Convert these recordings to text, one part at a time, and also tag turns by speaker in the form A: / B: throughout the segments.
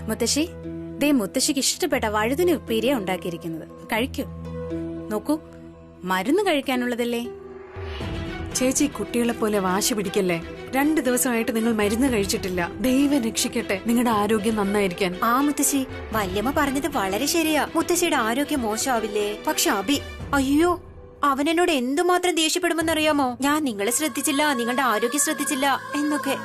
A: മുത്തശ്ശി, ദേ മുത്തശ്ശിക്ക് ഇഷ്ടപ്പെട്ട വഴുതിന് ഉപ്പേരിയ ഉണ്ടാക്കിയിരിക്കുന്നത്. കഴിക്കൂ. നോക്കൂ, മരുന്ന് കഴിക്കാനുള്ളതല്ലേ.
B: ചേച്ചി കുട്ടികളെ പോലെ വാശി പിടിക്കല്ലേ. 2 ദിവസമായിട്ട് നിങ്ങൾ മരുന്ന് കഴിച്ചിട്ടില്ല. ദൈവം രക്ഷിക്കട്ടെ നിങ്ങളുടെ ആരോഗ്യം നന്നായിരിക്കാൻ.
C: ആ മുത്തശ്ശി, വല്യമ്മ പറഞ്ഞത് വളരെ ശരിയാ. മുത്തശ്ശിയുടെ ആരോഗ്യം മോശമാവില്ലേ? പക്ഷെ അബി, അയ്യോ, അവൻ എന്നോട് എന്തുമാത്രം ദേഷ്യപ്പെടുമെന്നറിയാമോ? ഞാൻ നിങ്ങളെ ശ്രദ്ധിച്ചില്ല, നിങ്ങളുടെ ആരോഗ്യം ശ്രദ്ധിച്ചില്ല എന്നൊക്കെ.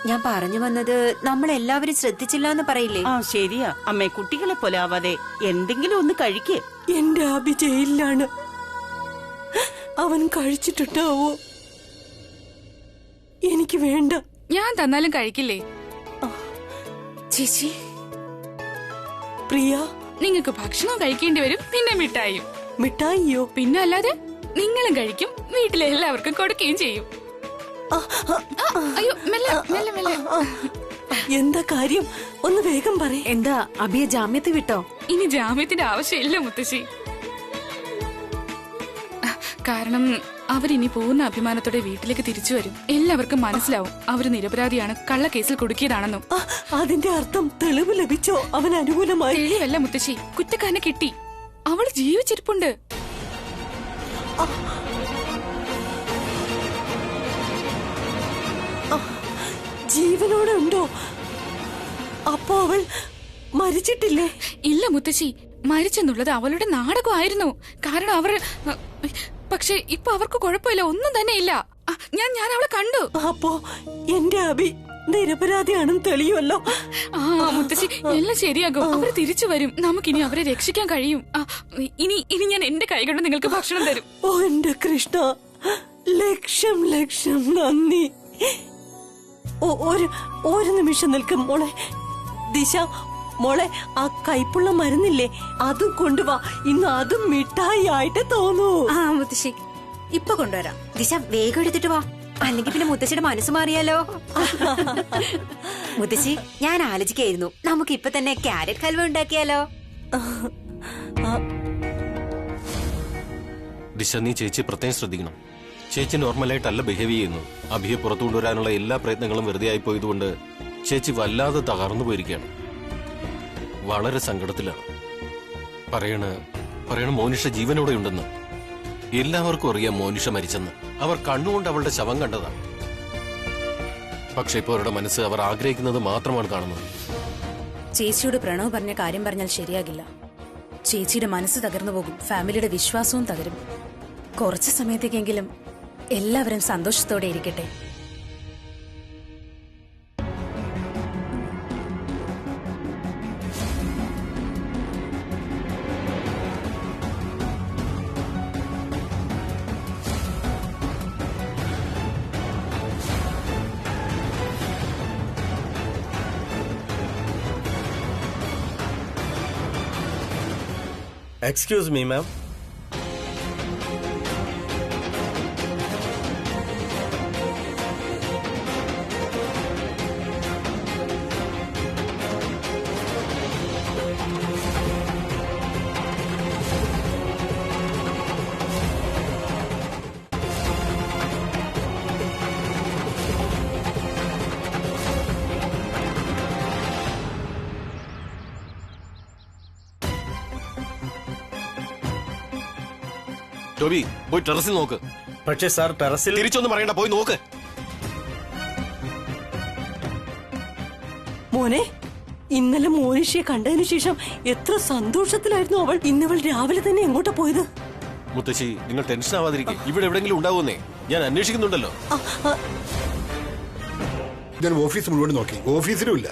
C: ഞാൻ പറഞ്ഞു വന്നത്, നമ്മളെല്ലാവരും ശ്രദ്ധിച്ചില്ല എന്ന് പറയില്ലേ?
D: ആ ശരിയാ അമ്മേ, കുട്ടികളെ പോലെ ആവാതെ എന്തെങ്കിലും ഒന്ന് കഴിക്കേ.
B: എന്റെ അബി ജയിലിലാണ്. അവൻ കഴിച്ചിട്ടുണ്ടാവോ? എനിക്ക് വേണ്ട.
E: ഞാൻ തന്നാലും കഴിക്കില്ലേ? ചേച്ചി,
B: പ്രിയ,
E: നിങ്ങൾക്ക് ഭക്ഷണം കഴിക്കേണ്ടി വരും, പിന്നെ മിഠായിയും.
B: മിഠായിയോ?
E: പിന്നെ അല്ലാതെ നിങ്ങളും കഴിക്കും, വീട്ടിലെ എല്ലാവർക്കും കൊടുക്കുകയും ചെയ്യും. അയ്യോ, മെല്ലെ മെല്ലെ മെല്ലെ.
B: എന്താ കാര്യം? ഒന്ന് വേഗം പറ. എന്താ അബിയെ ജാമ്യത്തിൽ വിട്ടോ?
E: ഇനി ജാമ്യത്തിന്റെ ആവശ്യമില്ല മുത്തശ്ശി. കാരണം അവരിനി പോകുന്ന അഭിമാനത്തോടെ വീട്ടിലേക്ക് തിരിച്ചു വരും. എല്ലാവർക്കും മനസ്സിലാവും അവര് നിരപരാധിയാണ്, കള്ളക്കേസിൽ കുടുക്കിയതാണെന്നും.
B: അതിന്റെ അർത്ഥം തെളിവ് ലഭിച്ചോ? അവൻ അനുകൂലമായി?
E: തെളിവല്ല മുത്തശ്ശി, കുറ്റക്കാരനെ കിട്ടി. അവള് ജീവിച്ചിരിപ്പുണ്ട്.
B: ജീവനോടെ ഉണ്ടോ? അപ്പോ അവൾ മരിച്ചിട്ടില്ലേ?
E: ഇല്ല മുത്തശ്ശി, മരിച്ചെന്നുള്ളത് അവളുടെ നാടകമായിരുന്നു. കാരണം അവർ, പക്ഷെ ഇപ്പൊ അവർക്ക് കുഴപ്പമില്ല, ഒന്നും തന്നെ ഇല്ല. ഞാൻ അവളെ കണ്ടു.
B: അപ്പോ എന്റെ അബി നിരപരാധിയാണെന്ന് തെളിയുമല്ലോ.
E: ആ മുത്തശ്ശി, എല്ലാം ശരിയാകും. അവർ തിരിച്ചു വരും. നമുക്കിനി അവരെ രക്ഷിക്കാൻ കഴിയും. ഇനി ഞാൻ എന്റെ കൈ കൊണ്ട് നിങ്ങൾക്ക് ഭക്ഷണം തരും.
B: ഓ എന്റെ കൃഷ്ണ, ലക്ഷം ലക്ഷം നന്ദി. ഒരു നിമിഷം നിൽക്കും മോളെ. ദിശ മോളെ, ആ കൈപ്പുള്ള മരുന്നില്ലേ, അതും കൊണ്ടുവാ. ഇന്ന് അതും മിഠായി ആയിട്ട് തോന്നൂ.
A: ആ മുത്തശ്ശി, ഇപ്പൊ കൊണ്ടുവരാം.
C: ദിശ വേഗം എടുത്തിട്ട് വാ, അല്ലെങ്കിൽ പിന്നെ മുത്തശ്ശിയുടെ മനസ്സ് മാറിയാലോ. മുത്തശ്ശി, ഞാൻ ആലോചിക്കായിരുന്നു, നമുക്ക് ഇപ്പൊ തന്നെ ക്യാരറ്റ് ഹൽവ ഉണ്ടാക്കിയാലോ?
F: ദിശ, നീ ചേച്ചി പ്രത്യേകം ശ്രദ്ധിക്കണം. ചേച്ചി നോർമലായിട്ടല്ല ബിഹേവ് ചെയ്യുന്നു. അഭിയെ പുറത്തു കൊണ്ടുവരാനുള്ള എല്ലാ പ്രയത്നങ്ങളും വെറുതെ ആയി പോയതുകൊണ്ട് ചേച്ചി വല്ലാതെ തകർന്നു പോയിരിക്കുകയാണ്. വളരെ സങ്കടത്തിലാണ്. പറയണ മോനിഷ ജീവനോടെ ഉണ്ടെന്ന്. എല്ലാവർക്കും അറിയാം മോനിഷ മരിച്ചെന്ന്. അവർ കണ്ണുകൊണ്ട് അവളുടെ ശവം കണ്ടതാണ്. പക്ഷെ ഇപ്പോൾ അവരുടെ മനസ്സ് അവർ ആഗ്രഹിക്കുന്നത് മാത്രമാണ് കാണുന്നത്.
A: ചേച്ചിയോട് പ്രണവ് പറഞ്ഞ കാര്യം പറഞ്ഞാൽ ശരിയാകില്ല. ചേച്ചിയുടെ മനസ്സ് തകർന്നു പോകും, ഫാമിലിയുടെ വിശ്വാസവും തകരും. കുറച്ചു സമയത്തേക്കെങ്കിലും എല്ലാവരും സന്തോഷത്തോടെ ഇരിക്കട്ടെ.
G: Excuse me, ma'am.
F: ടോബി, പോയി ടെറസിൽ നോക്ക്.
G: പക്ഷേ സാർ, ടെറസിൽ
F: തിരിച്ചൊന്നും പറയണ്ട, പോയി നോക്ക്.
B: മോനെ, ഇന്നലെ മോനിഷയെ കണ്ടതിനു ശേഷം എത്ര സന്തോഷത്തിലായിരുന്നു അവൾ. ഇന്നവൾ രാവിലെ തന്നെ എങ്ങോട്ടാ പോയത്?
F: മുത്തശ്ശി, നിങ്ങൾ ടെൻഷൻ ആവാതിരിക്കെ. ഇവിടെ എവിടെങ്കിലും ഉണ്ടാവുന്നേ, ഞാൻ അന്വേഷിക്കുന്നുണ്ടല്ലോ.
H: ഞാൻ ഓഫീസ് മുഴുവൻ നോക്കി, ഓഫീസിലും ഇല്ല.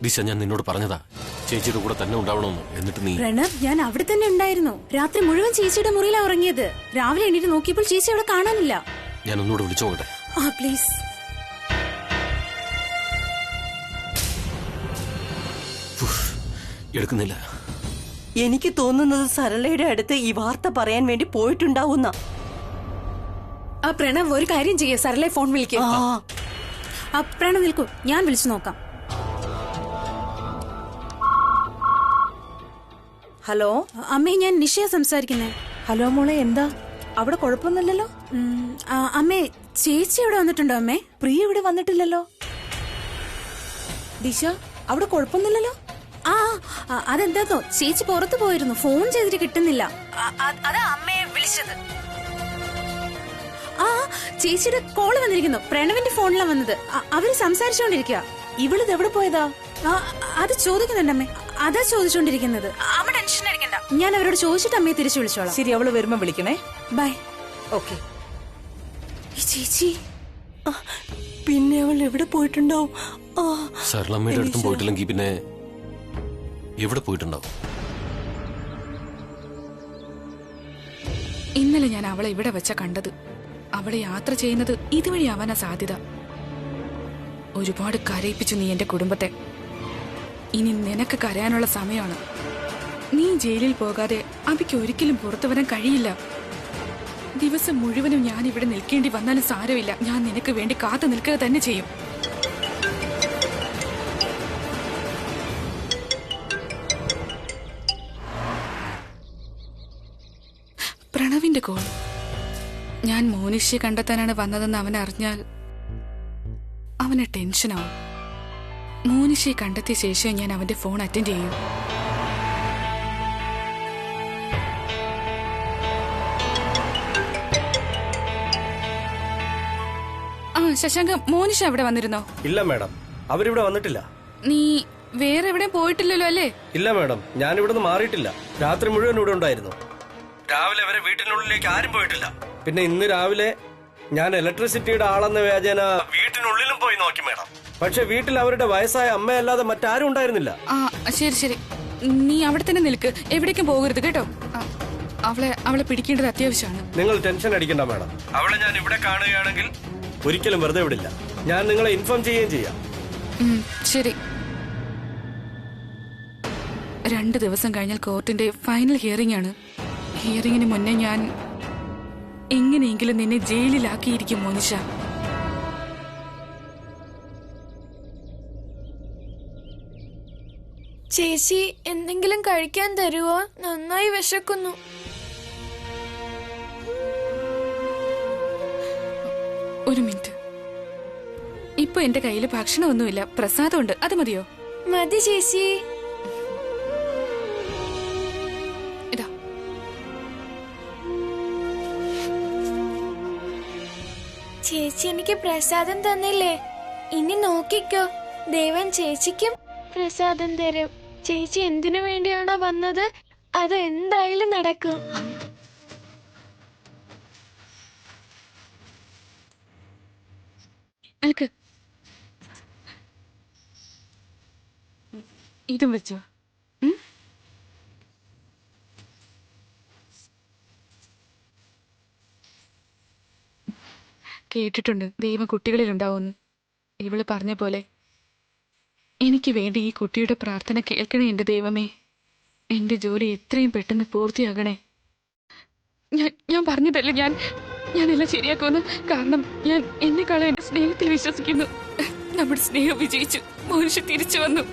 F: ദിശ, ഞാൻ നിന്നോട് പറഞ്ഞതാ ചേച്ചിയുടെ കൂടെ തന്നെ ഉണ്ടാവണമെന്ന്. എന്നിട്ട് നീ.
A: പ്രണവ്, ഞാൻ അവിടെ തന്നെ ഉണ്ടായിരുന്നു. രാത്രി മുഴുവൻ ചേച്ചിയുടെ മുറിയിലാ ഉറങ്ങിയത്. രാവിലെ എണീറ്റ് നോക്കിയപ്പോൾ ചേച്ചി അവിടെ കാണാനില്ല.
F: ഞാൻ ഒന്നുകൂടെ വിളിച്ചോട്ടെ?
A: ആ പ്ലീസ്.
F: എടുക്കുന്നില്ല.
B: എനിക്ക് തോന്നുന്നത് സരളയുടെ അടുത്ത് ഈ വാർത്ത പറയാൻ വേണ്ടി പോയിട്ടുണ്ടാവുന്ന.
A: ആ പ്രണവ്, ഒരു കാര്യം ചെയ്യ, സരളെ ഫോൺ വിളിക്കുക. ആ പ്രണവ് നിൽക്കൂ, ഞാൻ വിളിച്ചു നോക്കാം.
B: ഹലോ
A: അമ്മേ, ഞാൻ നിഷയ സംസാരിക്കുന്നേ.
B: ഹലോ മോളെ, എന്താ അവിടെ കുഴപ്പമൊന്നുമില്ലല്ലോ?
A: അമ്മേ, ചേച്ചി ഇവിടെ വന്നിട്ടുണ്ടോ അമ്മേ?
B: പ്രിയ ഇവിടെ വന്നിട്ടില്ലല്ലോ. ദിശ, അവിടെ കുഴപ്പമൊന്നുമില്ലല്ലോ?
A: അതെന്താന്നോ, ചേച്ചി പുറത്തു പോയിരുന്നു, ഫോൺ ചെയ്തിട്ട് കിട്ടുന്നില്ല. അതാ അമ്മയെ വിളിച്ചത്. ചേച്ചിയുടെ കോള് വന്നിരിക്കുന്നു. പ്രണവിന്റെ ഫോണിലാണ് വന്നത്. അവര് സംസാരിച്ചോണ്ടിരിക്കുക.
B: ഇവളിത് എവിടെ പോയതാ?
A: അത് ചോദിക്കുന്നുണ്ടമ്മേ. അതാ ചോദിച്ചോണ്ടിരിക്കുന്നത്. അമ്മ ടെൻഷൻ അടിക്കണ്ട, ഞാൻ അവരോട് ചോദിച്ചിട്ട് അമ്മയെ തിരിച്ചു വിളിച്ചോളാം.
B: ശരി, അവള് വരുമ്പോ വിളിക്കണേ.
A: ബൈ.
B: ഓക്കെ.
A: ചേച്ചി
B: പിന്നെ അവൾ എവിടെ പോയിട്ടുണ്ടാവും?
F: സരളമ്മയുടെ അടുത്തും പോയിട്ടില്ലെങ്കിൽ പിന്നെ എവിടെ പോയിട്ടുണ്ടാവും?
E: ഇന്നലെ ഞാൻ അവളെ ഇവിടെ വെച്ച കണ്ടത്. അവളെ യാത്ര ചെയ്യുന്നത് ഇതുവഴി ആവാനാ സാധ്യത. ഒരുപാട് കരയിപ്പിച്ചു നീ എന്റെ കുടുംബത്തെ. ഇനി നിനക്ക് കരയാനുള്ള സമയമാണ്. നീ ജയിലിൽ പോകാതെ അബിക്ക് ഒരിക്കലും പുറത്തു വരാൻ കഴിയില്ല. ദിവസം മുഴുവനും ഞാൻ ഇവിടെ നിൽക്കേണ്ടി വന്നാലും സാരമില്ല. ഞാൻ നിനക്ക് വേണ്ടി കാത്തു നിൽക്കുക തന്നെ ചെയ്യും. പ്രണവിന്റെ കോൾ. ഞാൻ മോനിഷയെ കണ്ടെത്താനാണ് വന്നതെന്ന് അവൻ അറിഞ്ഞാൽ അവന് ടെൻഷനാവും. മോനിഷയെ കണ്ടെത്തിയ ശേഷം ഞാൻ അവന്റെ ഫോൺ അറ്റൻഡ് ചെയ്യും. ശശാങ്ക, മോനിഷ അവിടെ വന്നിരുന്നോ?
G: ഇല്ല മാഡം, അവരിവിടെ വന്നിട്ടില്ല.
E: നീ വേറെ എവിടെ പോയിട്ടില്ലല്ലോ അല്ലേ?
G: ഇല്ല മാഡം, ഞാൻ ഇവിടുന്ന് മാറിയിട്ടില്ല. രാത്രി മുഴുവൻ ഇവിടെ ഉണ്ടായിരുന്നു. രാവിലെ വരെ വീട്ടിനുള്ളിലേക്ക് ആരും പോയിട്ടില്ല. പിന്നെ ഇന്ന് രാവിലെ ഞാൻ ഇലക്ട്രിസിറ്റിയുടെ ആളെന്ന വ്യാജേന വീട്ടിനുള്ളിലും പോയി നോക്കി മാഡം. പക്ഷെ വീട്ടിൽ അവരുടെ വയസ്സായ അമ്മയല്ലാതെ മറ്റാരും ഉണ്ടായിരുന്നില്ല.
E: ശരി ശരി, നീ അവിടെ തന്നെ നിൽക്ക്, എവിടേക്കും പോകരുത് കേട്ടോ. അവളെ പിടിക്കേണ്ടത് അത്യാവശ്യമാണ്.
G: നിങ്ങൾ ടെൻഷൻ അടിക്കണ്ട മാഡം. അവളെ ഞാൻ ഇവിടെ കാണുകയാണെങ്കിൽ ഒരിക്കലും വെറുതെ വിടില്ല. ഞാൻ നിങ്ങളെ ഇൻഫോം ചെയ്യുകയും ചെയ്യാം.
E: ശരി. 2 ദിവസം കഴിഞ്ഞാൽ കോർട്ടിന്റെ ഫൈനൽ ഹിയറിംഗ് ആണ്. ഹിയറിംഗിന് മുന്നേ ഞാൻ എങ്ങനെയെങ്കിലും നിന്നെ ജയിലിലാക്കിയിരിക്കും മോനിഷ.
I: ചേച്ചി, എന്തെങ്കിലും കഴിക്കാൻ തരുവോ? നന്നായി വിശക്കുന്നു.
E: ഒരു മിനിറ്റ്. ഇപ്പൊ എന്റെ കയ്യില് ഭക്ഷണമൊന്നുമില്ല, പ്രസാദമുണ്ട്, അത് മതിയോ?
I: മതി ചേച്ചി.
E: ഇതാ.
I: ചേച്ചി എനിക്ക് പ്രസാദം തന്നില്ലേ? ഇനി നോക്കിക്കോ, ദേവൻ ചേച്ചിക്കും പ്രസാദം തരും. ചേച്ചി എന്തിനു വേണ്ടിയാണോ വന്നത്, അത് എന്തായാലും നടക്കും.
E: ഇതും വെച്ചോ. കേട്ടിട്ടുണ്ട് ദൈവം കുട്ടികളിലുണ്ടാവുന്നു. ഇവള് പറഞ്ഞ പോലെ എനിക്ക് വേണ്ടി ഈ കുട്ടിയുടെ പ്രാർത്ഥന കേൾക്കണേ എന്റെ ദൈവമേ. എന്റെ ജോലി എത്രയും പെട്ടെന്ന് പൂർത്തിയാകണേ. ഞാൻ പറഞ്ഞതല്ലേ, ഞാനെല്ലാം ശരിയാക്കുമെന്ന്. കാരണം ഞാൻ എന്നെക്കാളും എന്റെ സ്നേഹത്തെ വിശ്വസിക്കുന്നു. നമ്മുടെ സ്നേഹം വിജയിച്ചു, മനുഷ്യ തിരിച്ചു വന്നു.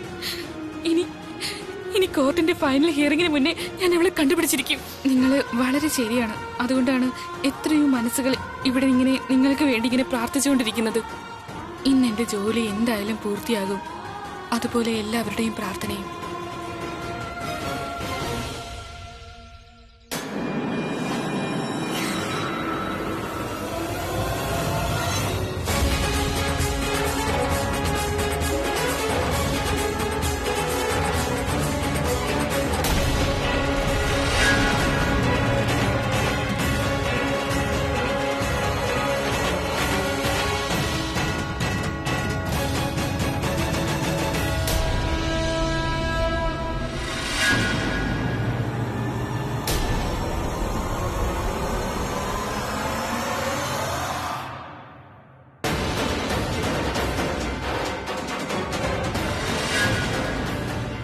E: ഇനി കോർട്ടിന്റെ ഫൈനൽ ഹിയറിംഗിന് മുന്നേ ഞാൻ അവളെ കണ്ടുപിടിച്ചിരിക്കും. നിങ്ങൾ വളരെ ശരിയാണ്. അതുകൊണ്ടാണ് എത്രയോ മനസ്സുകൾ ഇവിടെ ഇങ്ങനെ നിങ്ങൾക്ക് വേണ്ടി ഇങ്ങനെ പ്രാർത്ഥിച്ചുകൊണ്ടിരിക്കുന്നത്. ഇന്ന് എന്റെ ജോലി എന്തായാലും പൂർത്തിയാകും, അതുപോലെ എല്ലാവരുടെയും പ്രാർത്ഥനയും.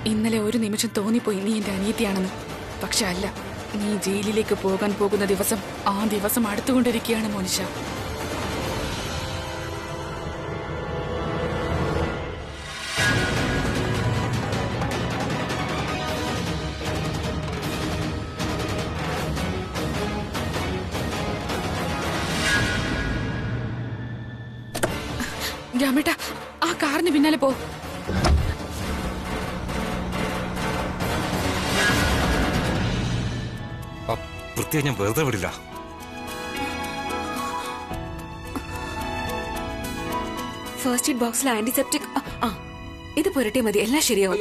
E: ഇന്നലെ ഒരു നിമിഷം തോന്നിപ്പോയി നീ എന്റെ അനിയത്തിയാണെന്ന്. പക്ഷെ അല്ല, നീ ജയിലിലേക്ക് പോകാൻ പോകുന്ന ദിവസം, ആ ദിവസം അടുത്തുകൊണ്ടിരിക്കുകയാണ് മോനിഷ. രാമേട്ട ആ കാറിന് പിന്നാലെ പോ.
J: വൃത്തിയെ ഞാൻ വെറുതെ വിടില്ല.
C: ഫസ്റ്റ് എയ്ഡ് ബോക്സിൽ ആന്റിസെപ്റ്റിക്. ഇത് പുരട്ടിയ മതി, എല്ലാം ശരിയാവും.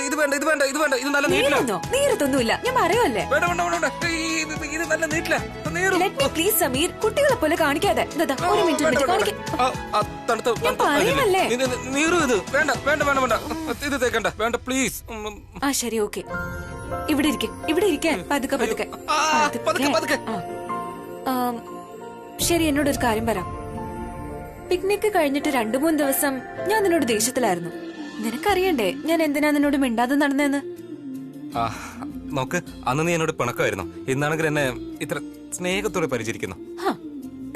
J: ഇത് വേണ്ട, ഇത് വേണ്ട, ഇത് വേണ്ട. ഇത് നല്ല നീറ്റില്ല.
C: നീരത്തൊന്നുമില്ല, ഞാൻ പറയുമല്ലേ.
J: വേണ്ട വേണ്ട വേണ്ട, ഇത് നല്ല നീറ്റില്ല.
C: Let me please, Sameer. കുട്ടികളെ പോലെ കാണിക്കാതെ. ഒരു മിനിറ്റ് കാണിക്കാം.
J: നീറു ഇത് വേണ്ട വേണ്ട വേണ്ട വേണ്ട, ഇത് തേക്കണ്ട, വേണ്ട പ്ലീസ്.
C: ആ ശരി, ഓക്കെ. ഇവിടെ ഇരിക്കാൻ പതുക്കെ പതുക്കെ. ശരി, എന്നോടൊരു കാര്യം പറ. പിക്നിക് കഴിഞ്ഞിട്ട് 2-3 ദിവസം ഞാൻ നിന്നോട് ദേഷ്യത്തിലായിരുന്നു. നിനക്കറിയണ്ടേ ഞാൻ എന്തിനാ നിന്നോട് മിണ്ടാതെ നടന്നതെന്ന്?
J: നോക്ക്, അന്ന് നീ എന്നോട് പിണക്കമായിരുന്നു. ഇന്നാണെങ്കിൽ എന്നെ ഇത്ര സ്നേഹത്തോടെ പരിചരിക്കുന്നു.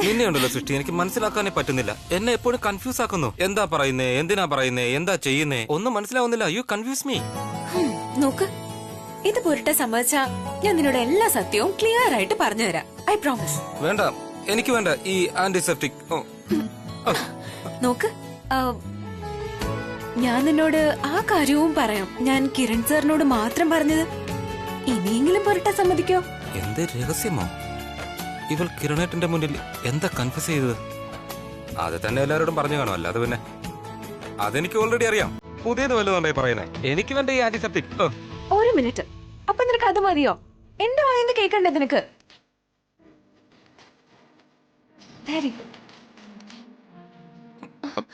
J: നിന്നെ ഉണ്ടല്ലോ സൃഷ്ടി, എനിക്ക് മനസ്സിലാക്കാനേ പറ്റുന്നില്ല. എന്നെ എപ്പോഴും കൺഫ്യൂസ് ആക്കുന്നു. എന്താ പറയുന്നേ, എന്തിനാ പറയുന്നേ, എന്താ ചെയ്യുന്നേ, ഒന്നും മനസ്സിലാവുന്നില്ല. You confuse me.
C: നോക്ക്, ഇത് പുരട്ടെ സമ്മതിച്ചാ ഞാൻ നിന്നോട് എല്ലാ സത്യവും ക്ലിയർ ആയിട്ട് പറഞ്ഞുതരാം. I promise.
J: വേണ്ട, എനിക്ക് വേണ്ട ഈ ആന്റിസെപ്റ്റിക്.
C: നോക്ക്, ഞാൻ നിന്നോട് ആ കാര്യവും പറയാം. ഞാൻ കിരൺ സാറിനോട് മാത്രം പറഞ്ഞത്. ഇനിയെങ്കിലും പുരട്ടെ സമ്മതിക്കോ?
J: എന്ത് രഹസ്യമോ? ഇവൾ കിരണേട്ടന്റെ മുന്നിൽ എന്താ കൺഫ്യൂസ് ചെയ്തത്? അത് തന്നെ എല്ലാവരോടും പറഞ്ഞു കാണും. അല്ലാതെ പിന്നെ അതെനിക്ക് ഓൾറെഡി അറിയാം. പുതിയത് വല്ലതുണ്ടായി പറയുന്നേ. എനിക്ക് വേണ്ട ഈ ആന്റിസെപ്റ്റിക്.
C: ഒരു മിനിറ്റ്, അപ്പൊ നിനക്ക് അത് മതിയോ? എന്റെ വായന്ന് കേൾക്കണ്ടേ നിനക്ക്?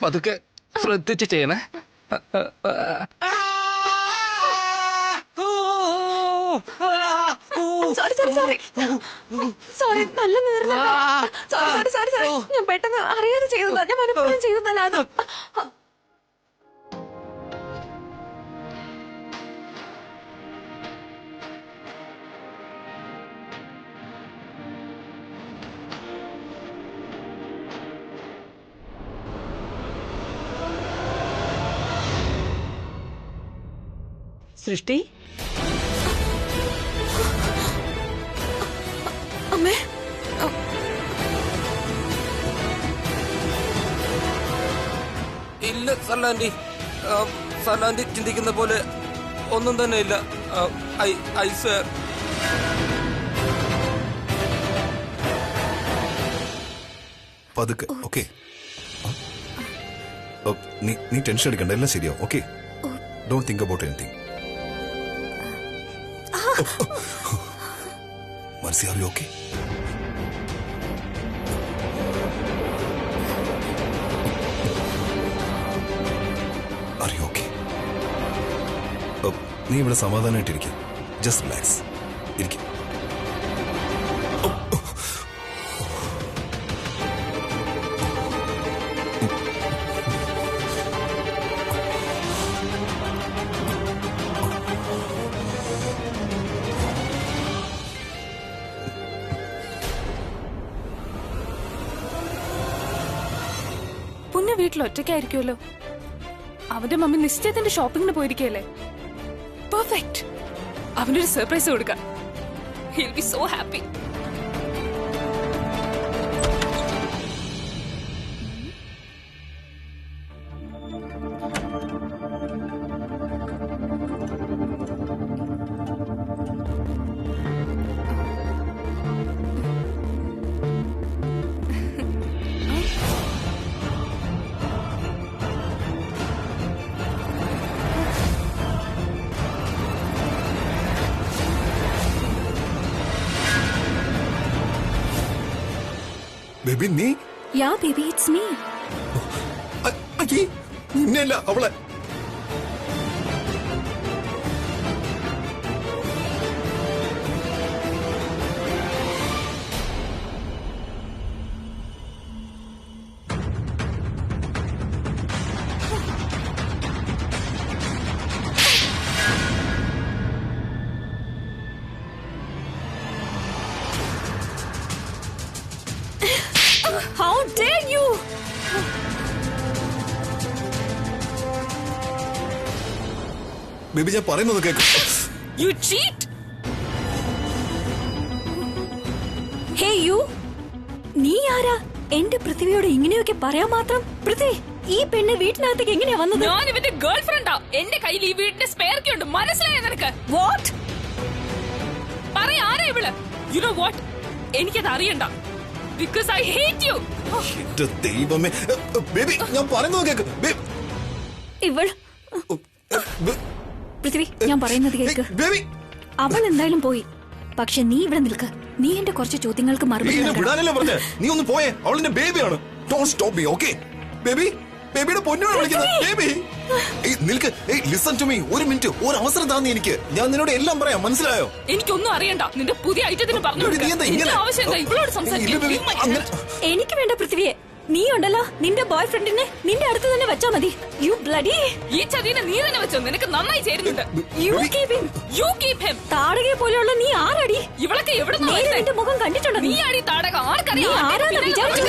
J: പതുക്കെ ശ്രദ്ധിച്ച് ചെയ്യണേ.
C: സോറി, നല്ല നേരം. സോറി, ഞാൻ പെട്ടെന്ന് അറിയാതെ ചെയ്തതാ. ഞാൻ മനഃപൂർവ്വം ചെയ്തതല്ലാതെ.
B: സൃഷ്ടി,
C: അമ്മേ,
J: ഇല്ല സല്ലാൻഡി, സല്ലാൻഡി ചിന്തിക്കുന്ന പോലെ ഒന്നും തന്നെ ഇല്ല. I swear.
K: പതുക്കെ, ഓക്കെ? നീ ടെൻഷൻ എടുക്കണ്ട, എല്ലാം ശരിയാവും. Okay, don't think about anything. Mercy, are you okay? Are you okay? നീ ഇവിടെ സമാധാനമായിട്ടിരിക്കും. Just relax. ഇരിക്കും.
E: പുണ്യ വീട്ടിൽ ഒറ്റയ്ക്കായിരിക്കുമല്ലോ. അവന്റെ മമ്മി നിശ്ചയത്തിന്റെ ഷോപ്പിങ്ങിന് പോയിരിക്കല്ലേ. പെർഫെക്റ്റ്. അവനൊരു സർപ്രൈസ് കൊടുക്കാം. He'll be so happy.
K: Baby, നീ?
A: യാ ബേബി, ഇറ്റ്സ് മീ.
K: നിന്നെയല്ല, അവളെ.
A: How dare you?
K: ബേബി, ഞാൻ പറയുന്നത് കേൾക്കും.
A: You cheat! Hey you! നീ ആരാ?
L: എന്റെ പൃഥ്വിയോട് ഇങ്ങനെയൊക്കെ പറയാൻ മാത്രം? പൃഥ്വി, ഈ പെണ്ണ് വീട്ടിനകത്തേക്ക് എങ്ങനെയാ വന്നത്?
E: ഞാൻ ഇവന്റെ ഗേൾ ഫ്രണ്ടാ. എന്റെ കയ്യിൽ ഈ വീടിന്റെ സ്പെയർ കീ ഉണ്ട്. മനസ്സിലായോ നിനക്ക്?
L: വാട്ട്?
E: പറയ ആരാ ഇവള്? You know what? എനിക്കത് അറിയണ്ട. Because I hate you.
K: എന്റെ ദൈവമേ, ബേബി ഞാൻ പറയുന്നത് കേക്ക്.
L: ഇവൾ പൃഥ്വി, ഞാൻ പറയുന്നത് കേക്ക്.
K: ബേബി,
L: അവൾ എന്തായാലും പോയി. പക്ഷെ നീ ഇവിടെ നിൽക്ക്. നീ എന്റെ കുറച്ച് ചോദ്യങ്ങൾക്ക് മറുപടി നൽകണം.
K: വിടാനല്ലേ പറഞ്ഞേ? നീ ഒന്ന് പോയേ, അവളെന്റെ ബേബിയാണ്. Don't stop me, okay? Baby, ബേബിയുടെ പൊന്നോട് വിളിക്കുന്നത്. ബേബി, നിൽക്ക്. Listen to me. ഒരു മിനിറ്റ്, ഒരു അവസരം താന്നി എനിക്ക്. ഞാൻ നിന്നോട് എല്ലാം പറയാം, മനസ്സിലായോ?
E: എനിക്കൊന്നും അറിയണ്ട. നിന്റെ പുതിയ ഐറ്റത്തിന് പറഞ്ഞു
L: എനിക്ക് വേണ്ട പൃഥ്വിയെ. നീ ഉണ്ടല്ലോ, നിന്റെ ബോയ് ഫ്രണ്ടിനെ നിന്റെ അടുത്ത് തന്നെ വെച്ചാ മതി. You bloody.
E: ഈ ചതിനെ നീ തന്നെ വെച്ചോ. നിനക്ക് നന്നായി ചേരുന്നുണ്ട്.
L: താടകയെ പോലെയുള്ള നീ ആരടി?
E: ഇവളൊക്കെ എവിടെ
L: നിന്റെ മുഖം കണ്ടിട്ടുണ്ടോ?
E: നീ ആടി താടക. ആർക്കറിയാം?
L: ആരാണ് വിചാരിച്ചു?